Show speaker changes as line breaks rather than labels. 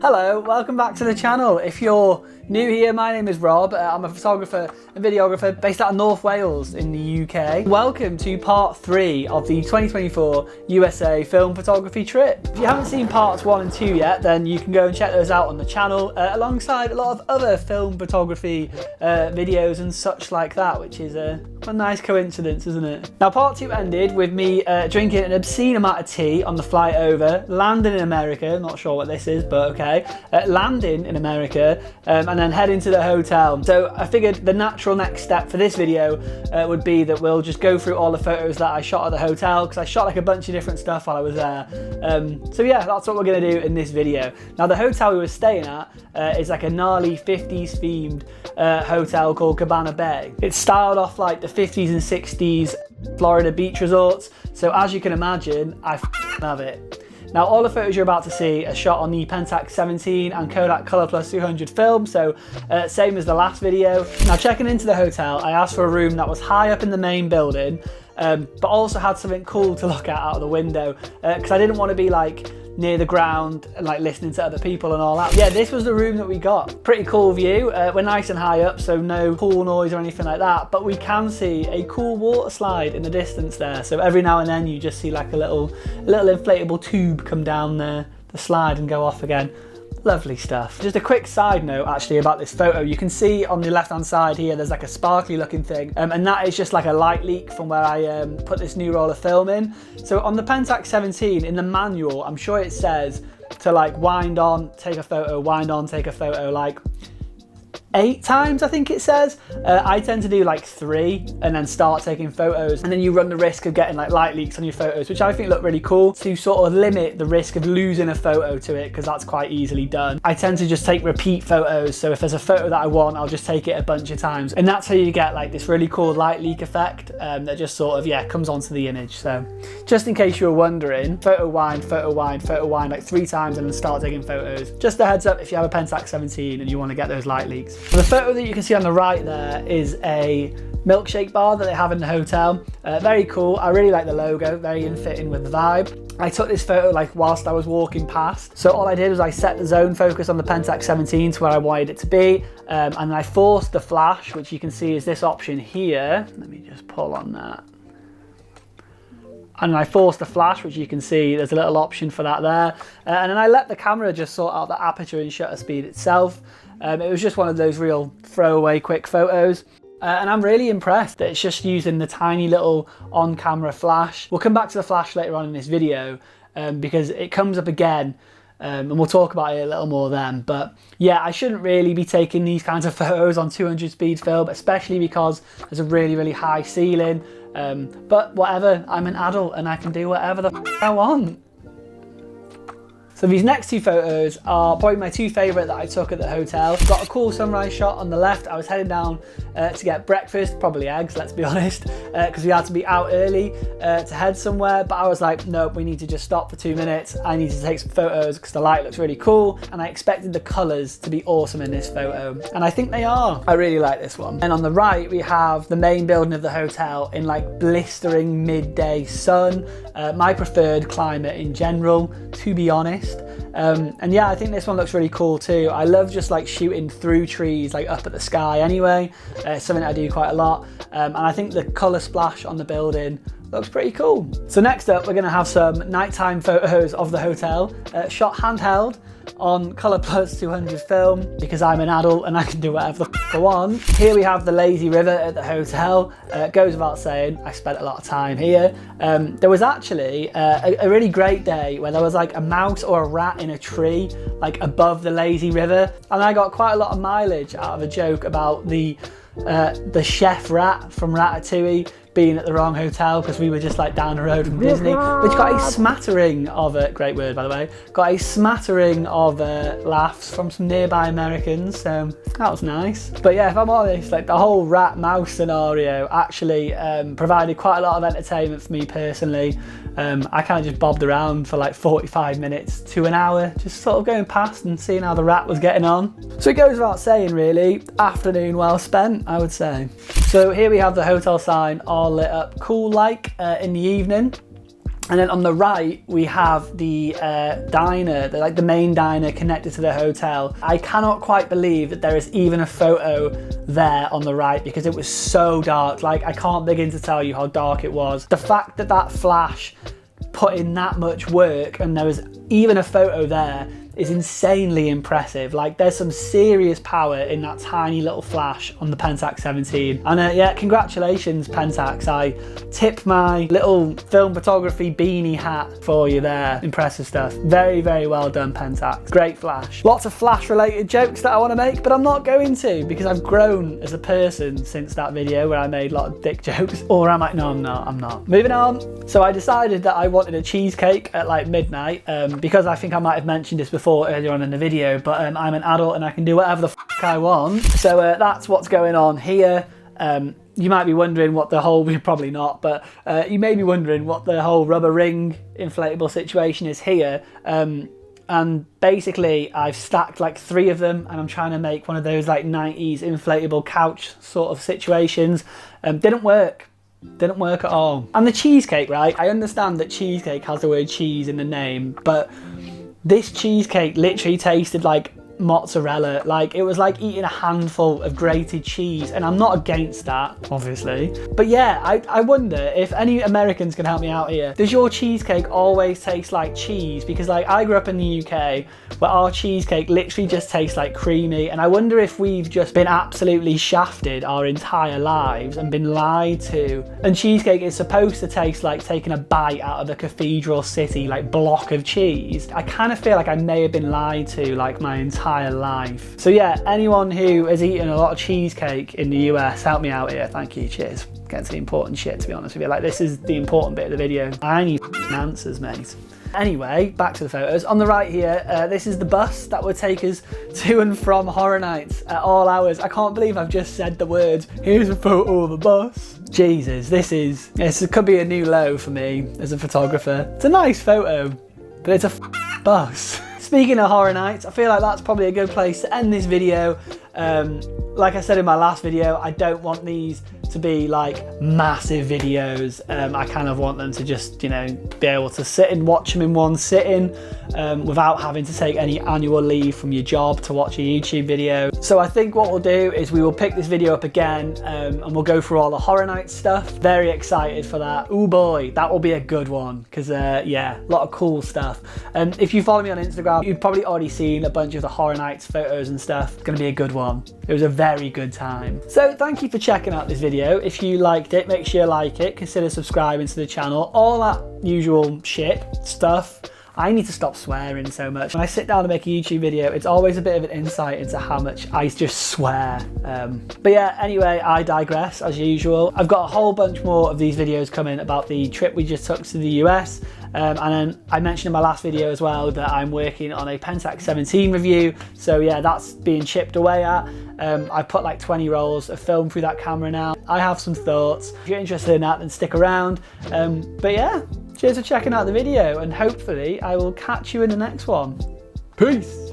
Hello, welcome back to the channel. If you're new here, my name is Rob. I'm a photographer and videographer based out of North Wales in the UK. Welcome to part 3 of the 2024 USA film photography trip. If you haven't seen parts 1 and 2 yet, then you can go and check those out on the channel alongside a lot of other film photography videos and such like that, which is a nice coincidence, isn't it? Now, part 2 ended with me drinking an obscene amount of tea on the flight over, landing in America, not sure what this is, but okay, landing in America, and then heading to the hotel. So I figured the natural next step for this video would be that we'll just go through all the photos that I shot at the hotel, because I shot like a bunch of different stuff while I was there. So yeah, that's what we're gonna do in this video. Now, the hotel we were staying at is like a gnarly 50s themed hotel called Cabana Bay. It's styled off like the 50s and 60s Florida beach resorts. So as you can imagine, I love it. Now, all the photos you're about to see are shot on the Pentax 17 and Kodak Color Plus 200 film, so same as the last video. Now, checking into the hotel, I asked for a room that was high up in the main building, but also had something cool to look at out of the window, because I didn't want to be like near the ground and like listening to other people and all that. Yeah, this was the room that we got. Pretty cool view. We're nice and high up, so no pool noise or anything like that, but we can see a cool water slide in the distance there. So every now and then you just see like a little inflatable tube come down the slide and go off again. Lovely stuff. Just a quick side note actually about this photo. You can see on the left hand side here there's like a sparkly looking thing, and that is just like a light leak from where I put this new roll of film in. So on the Pentax 17 in the manual, I'm sure it says to like wind on, take a photo, wind on, take a photo, like 8 times I think it says. I tend to do like 3 and then start taking photos, and then you run the risk of getting like light leaks on your photos, which I think look really cool, to sort of limit the risk of losing a photo to it, because that's quite easily done. I tend to just take repeat photos, so if there's a photo that I want, I'll just take it a bunch of times, and that's how you get like this really cool light leak effect that just sort of, yeah, comes onto the image. So just in case you were wondering, photo wind, photo wind, photo wind like 3 times and then start taking photos. Just a heads up if you have a Pentax 17 and you want to get those light leaks. The photo that you can see on the right there is a milkshake bar that they have in the hotel. Very cool. I really like the logo, very in fitting with the vibe. I took this photo like whilst I was walking past. So all I did was I set the zone focus on the Pentax 17 to where I wanted it to be, and I forced the flash, which you can see is this option here. Let me just pull on that. And I forced the flash, which you can see there's a little option for that there. And then I let the camera just sort out the aperture and shutter speed itself. It was just one of those real throwaway quick photos. And I'm really impressed that it's just using the tiny little on-camera flash. We'll come back to the flash later on in this video because it comes up again, and we'll talk about it a little more then. But yeah, I shouldn't really be taking these kinds of photos on 200 speed film, especially because there's a really, really high ceiling. But whatever, I'm an adult and I can do whatever the f I want. So these next 2 photos are probably my 2 favourite that I took at the hotel. Got a cool sunrise shot on the left. I was heading down to get breakfast, probably eggs, let's be honest, because we had to be out early to head somewhere. But I was like, no, we need to just stop for 2 minutes. I need to take some photos because the light looks really cool, and I expected the colours to be awesome in this photo, and I think they are. I really like this one. And on the right, we have the main building of the hotel in like blistering midday sun. My preferred climate in general, to be honest. And yeah, I think this one looks really cool too. I love just like shooting through trees, like up at the sky anyway. Something I do quite a lot. And I think the colour splash on the building looks pretty cool. So next up, we're gonna have some nighttime photos of the hotel, shot handheld on Color Plus 200 film, because I'm an adult and I can do whatever the f I want. Here we have the lazy river at the hotel. Goes without saying, I spent a lot of time here. There was actually a really great day where there was like a mouse or a rat in a tree, like above the lazy river. And I got quite a lot of mileage out of a joke about the chef rat from Ratatouille being at the wrong hotel because we were just like down the road from Disney, which got a smattering of great word by the way, got a smattering of laughs from some nearby Americans, so that was nice. But yeah, if I'm honest, like the whole rat mouse scenario actually provided quite a lot of entertainment for me personally. I kind of just bobbed around for like 45 minutes to an hour, just sort of going past and seeing how the rat was getting on. So it goes without saying really, afternoon well spent, I would say. So here we have the hotel sign all lit up cool like in the evening. And then on the right, we have the diner, the main diner connected to the hotel. I cannot quite believe that there is even a photo there on the right because it was so dark. Like, I can't begin to tell you how dark it was. The fact that that flash put in that much work and there was even a photo there is insanely impressive. Like, there's some serious power in that tiny little flash on the Pentax 17. And yeah, congratulations Pentax. I tip my little film photography beanie hat for you there. Impressive stuff. Very, very well done Pentax. Great flash. Lots of flash related jokes that I want to make, but I'm not going to because I've grown as a person since that video where I made a lot of dick jokes. Or am I? No, I'm not. Moving on. So I decided that I wanted a cheesecake at like midnight because I think I might have mentioned this before earlier on in the video, but I'm an adult and I can do whatever the f I want. So that's what's going on here. You might be wondering what the whole, probably not, but you may be wondering what the whole rubber ring inflatable situation is here. And basically I've stacked like 3 of them and I'm trying to make one of those like 90s inflatable couch sort of situations. Didn't work at all. And the cheesecake, right? I understand that cheesecake has the word cheese in the name, but this cheesecake literally tasted like mozzarella. Like, it was like eating a handful of grated cheese, and I'm not against that, obviously. But yeah, I wonder if any Americans can help me out here. Does your cheesecake always taste like cheese? Because like, I grew up in the UK where our cheesecake literally just tastes like creamy, and I wonder if we've just been absolutely shafted our entire lives and been lied to. And cheesecake is supposed to taste like taking a bite out of a cathedral city like block of cheese. I kind of feel like I may have been lied to like my entire life. So yeah, anyone who has eaten a lot of cheesecake in the US, help me out here. Thank you. Cheers. Get to the important shit, to be honest with you. Like, this is the important bit of the video. I need answers, mate. Anyway, back to the photos. On the right here, this is the bus that would take us to and from Horror Nights at all hours. I can't believe I've just said the words, here's a photo of the bus. Jesus, this could be a new low for me as a photographer. It's a nice photo, but it's a bus. Speaking of Horror Nights, I feel like that's probably a good place to end this video. Like I said in my last video, I don't want these to be like massive videos. I kind of want them to just, you know, be able to sit and watch them in one sitting without having to take any annual leave from your job to watch a YouTube video. So I think what we'll do is we will pick this video up again and we'll go through all the Horror Nights stuff. Very excited for that. Oh boy, that will be a good one because yeah, a lot of cool stuff. If you follow me on Instagram, you've probably already seen a bunch of the Horror Nights photos and stuff. It's gonna be a good one. It was a very good time. So thank you for checking out this video. If you liked it, make sure you like it, consider subscribing to the channel, all that usual shit stuff. I need to stop swearing so much. When I sit down to make a YouTube video, it's always a bit of an insight into how much I just swear. But yeah, anyway, I digress as usual. I've got a whole bunch more of these videos coming about the trip we just took to the US. And then I mentioned in my last video as well that I'm working on a Pentax 17 review. So yeah, that's being chipped away at. I put like 20 rolls of film through that camera now. I have some thoughts. If you're interested in that, then stick around. But yeah, cheers for checking out the video, and hopefully I will catch you in the next one. Peace.